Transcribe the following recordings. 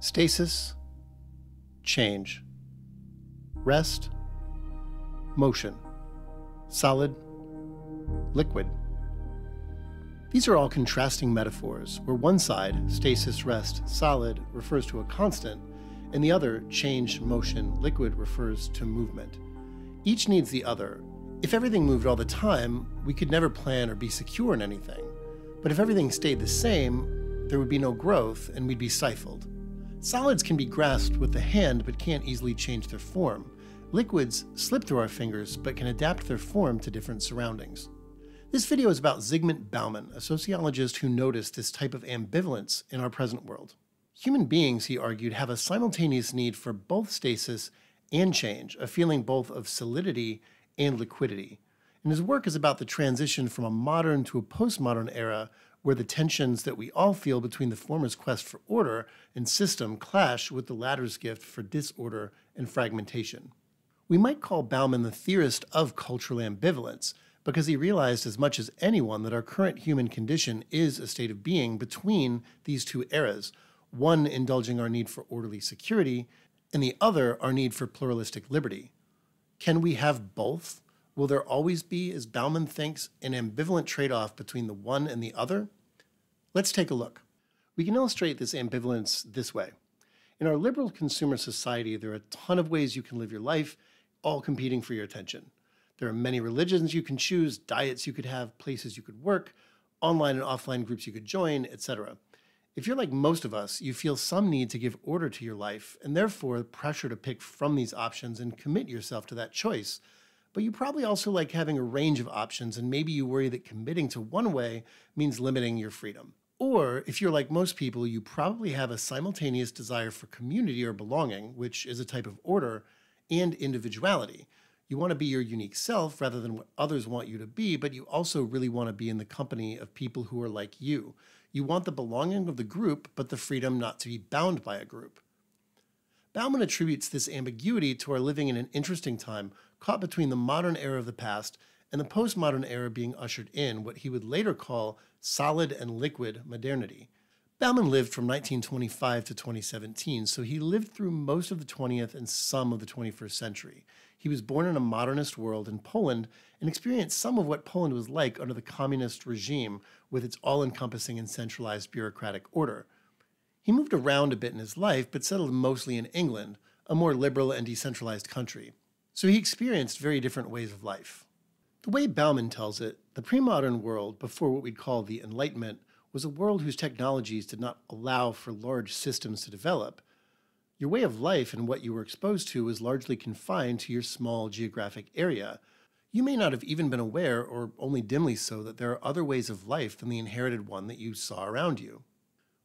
Stasis, change, rest, motion, solid, liquid. These are all contrasting metaphors where one side, stasis, rest, solid, refers to a constant, and the other, change, motion, liquid, refers to movement. Each needs the other. If everything moved all the time, we could never plan or be secure in anything. But if everything stayed the same, there would be no growth and we'd be stifled. Solids can be grasped with the hand but can't easily change their form. Liquids slip through our fingers but can adapt their form to different surroundings. This video is about Zygmunt Bauman, a sociologist who noticed this type of ambivalence in our present world. Human beings, he argued, have a simultaneous need for both stasis and change, a feeling both of solidity and liquidity. And his work is about the transition from a modern to a postmodern era where the tensions that we all feel between the former's quest for order and system clash with the latter's gift for disorder and fragmentation. We might call Bauman the theorist of cultural ambivalence because he realized as much as anyone that our current human condition is a state of being between these two eras, one indulging our need for orderly security and the other our need for pluralistic liberty. Can we have both? Will there always be, as Bauman thinks, an ambivalent trade-off between the one and the other? Let's take a look. We can illustrate this ambivalence this way. In our liberal consumer society, there are a ton of ways you can live your life, all competing for your attention. There are many religions you can choose, diets you could have, places you could work, online and offline groups you could join, etc. If you're like most of us, you feel some need to give order to your life, and therefore pressure to pick from these options and commit yourself to that choice. But you probably also like having a range of options, and maybe you worry that committing to one way means limiting your freedom. Or, if you're like most people, you probably have a simultaneous desire for community or belonging, which is a type of order, and individuality. You want to be your unique self rather than what others want you to be, but you also really want to be in the company of people who are like you. You want the belonging of the group, but the freedom not to be bound by a group. Bauman attributes this ambiguity to our living in an interesting time, caught between the modern era of the past and the postmodern era being ushered in, what he would later call solid and liquid modernity. Bauman lived from 1925 to 2017, so he lived through most of the 20th and some of the 21st century. He was born in a modernist world in Poland and experienced some of what Poland was like under the communist regime with its all-encompassing and centralized bureaucratic order. He moved around a bit in his life, but settled mostly in England, a more liberal and decentralized country. So he experienced very different ways of life. The way Bauman tells it, the pre-modern world, before what we'd call the Enlightenment, was a world whose technologies did not allow for large systems to develop. Your way of life and what you were exposed to was largely confined to your small geographic area. You may not have even been aware, or only dimly so, that there are other ways of life than the inherited one that you saw around you.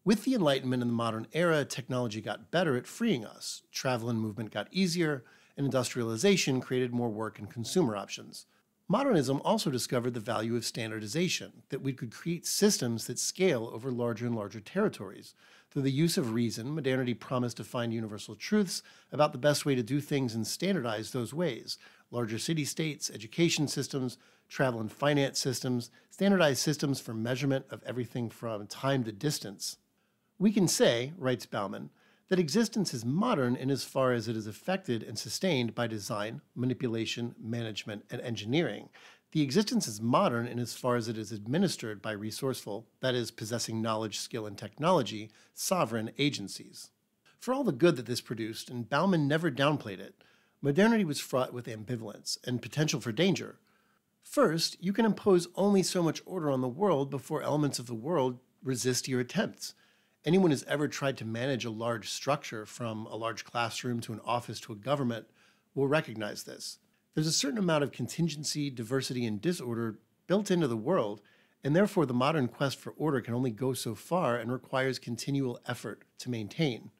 With the Enlightenment and the modern era, technology got better at freeing us. Travel and movement got easier, and industrialization created more work and consumer options. Modernism also discovered the value of standardization, that we could create systems that scale over larger and larger territories. Through the use of reason, modernity promised to find universal truths about the best way to do things and standardize those ways. Larger city-states, education systems, travel and finance systems, standardized systems for measurement of everything from time to distance. We can say, writes Bauman, that existence is modern in as far as it is affected and sustained by design, manipulation, management, and engineering. The existence is modern in as far as it is administered by resourceful, that is, possessing knowledge, skill, and technology, sovereign agencies. For all the good that this produced, and Bauman never downplayed it, modernity was fraught with ambivalence and potential for danger. First, you can impose only so much order on the world before elements of the world resist your attempts. Anyone who's ever tried to manage a large structure, from a large classroom to an office to a government, will recognize this. There's a certain amount of contingency, diversity, and disorder built into the world, and therefore the modern quest for order can only go so far and requires continual effort to maintain.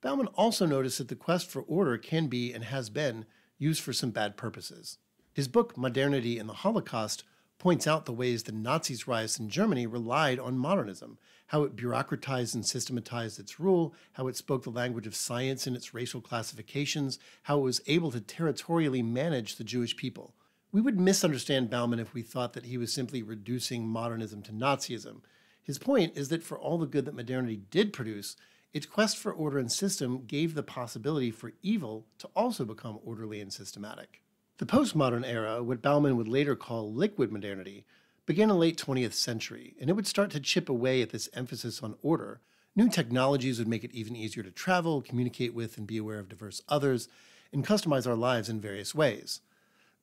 Bauman also noticed that the quest for order can be, and has been, used for some bad purposes. His book, Modernity and the Holocaust, points out the ways the Nazis' rise in Germany relied on modernism, how it bureaucratized and systematized its rule, how it spoke the language of science in its racial classifications, how it was able to territorially manage the Jewish people. We would misunderstand Bauman if we thought that he was simply reducing modernism to Nazism. His point is that for all the good that modernity did produce, Its quest for order and system gave the possibility for evil to also become orderly and systematic. The postmodern era, what Bauman would later call liquid modernity, began in the late 20th century, and it would start to chip away at this emphasis on order. New technologies would make it even easier to travel, communicate with, and be aware of diverse others, and customize our lives in various ways.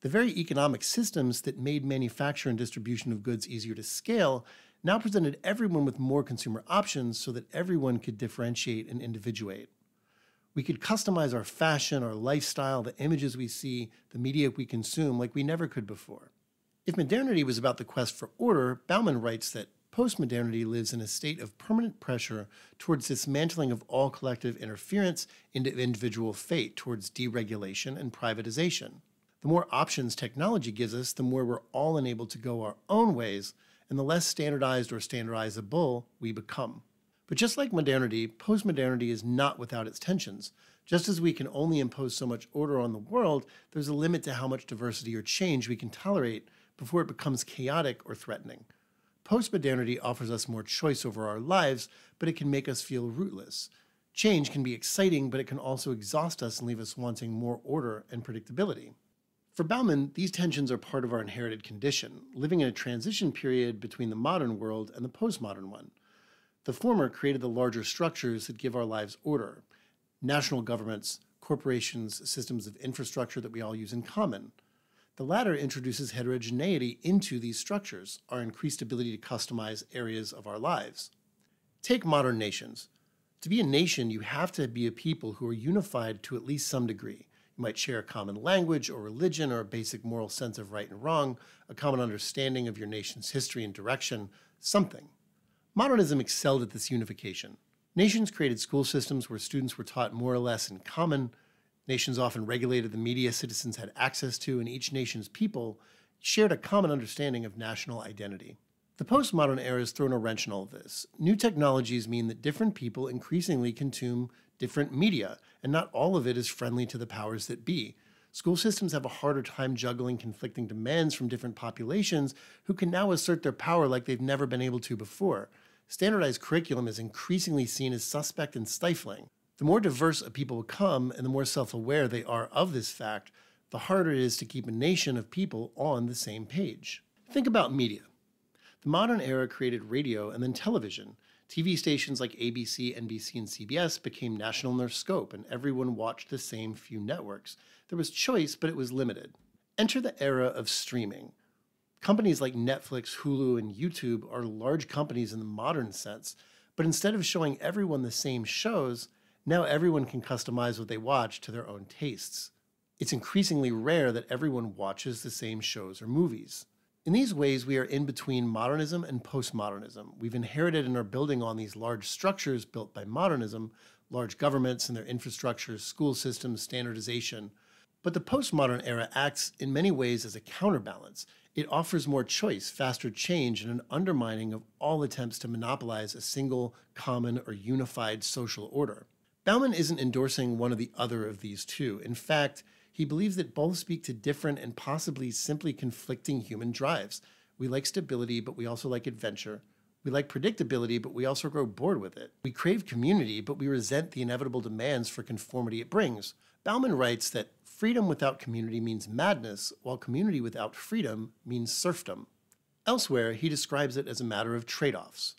The very economic systems that made manufacture and distribution of goods easier to scale now presented everyone with more consumer options so that everyone could differentiate and individuate. We could customize our fashion, our lifestyle, the images we see, the media we consume like we never could before. If modernity was about the quest for order, Bauman writes that postmodernity lives in a state of permanent pressure towards dismantling of all collective interference into individual fate, towards deregulation and privatization. The more options technology gives us, the more we're all enabled to go our own ways, and the less standardized or standardizable we become. But just like modernity, postmodernity is not without its tensions. Just as we can only impose so much order on the world, there's a limit to how much diversity or change we can tolerate before it becomes chaotic or threatening. Postmodernity offers us more choice over our lives, but it can make us feel rootless. Change can be exciting, but it can also exhaust us and leave us wanting more order and predictability. For Bauman, these tensions are part of our inherited condition, living in a transition period between the modern world and the postmodern one. The former created the larger structures that give our lives order: national governments, corporations, systems of infrastructure that we all use in common. The latter introduces heterogeneity into these structures, our increased ability to customize areas of our lives. Take modern nations. To be a nation, you have to be a people who are unified to at least some degree. You might share a common language or religion or a basic moral sense of right and wrong, a common understanding of your nation's history and direction, something. Modernism excelled at this unification. Nations created school systems where students were taught more or less in common. Nations often regulated the media citizens had access to, and each nation's people shared a common understanding of national identity. The postmodern era has thrown a wrench in all of this. New technologies mean that different people increasingly consume different media, and not all of it is friendly to the powers that be. School systems have a harder time juggling conflicting demands from different populations who can now assert their power like they've never been able to before. Standardized curriculum is increasingly seen as suspect and stifling. The more diverse a people become and the more self-aware they are of this fact, the harder it is to keep a nation of people on the same page. Think about media. The modern era created radio and then television. TV stations like ABC, NBC, and CBS became national in their scope, and everyone watched the same few networks. There was choice, but it was limited. Enter the era of streaming. Companies like Netflix, Hulu, and YouTube are large companies in the modern sense, but instead of showing everyone the same shows, now everyone can customize what they watch to their own tastes. It's increasingly rare that everyone watches the same shows or movies. In these ways, we are in between modernism and postmodernism. We've inherited and are building on these large structures built by modernism, large governments and their infrastructures, school systems, standardization. But the postmodern era acts in many ways as a counterbalance. It offers more choice, faster change, and an undermining of all attempts to monopolize a single, common, or unified social order. Bauman isn't endorsing one or the other of these two. In fact, he believes that both speak to different and possibly simply conflicting human drives. We like stability, but we also like adventure. We like predictability, but we also grow bored with it. We crave community, but we resent the inevitable demands for conformity it brings. Bauman writes that freedom without community means madness, while community without freedom means serfdom. Elsewhere, he describes it as a matter of trade-offs.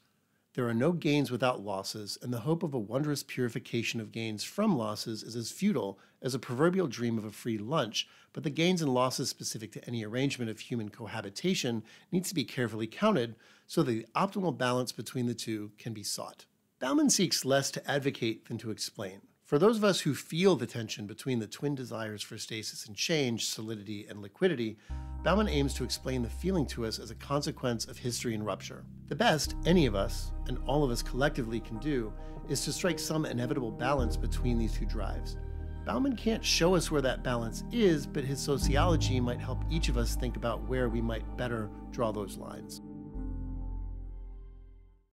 There are no gains without losses, and the hope of a wondrous purification of gains from losses is as futile as a proverbial dream of a free lunch, but the gains and losses specific to any arrangement of human cohabitation needs to be carefully counted so that the optimal balance between the two can be sought. Bauman seeks less to advocate than to explain. For those of us who feel the tension between the twin desires for stasis and change, solidity and liquidity, Bauman aims to explain the feeling to us as a consequence of history and rupture. The best any of us, and all of us collectively, can do is to strike some inevitable balance between these two drives. Bauman can't show us where that balance is, but his sociology might help each of us think about where we might better draw those lines.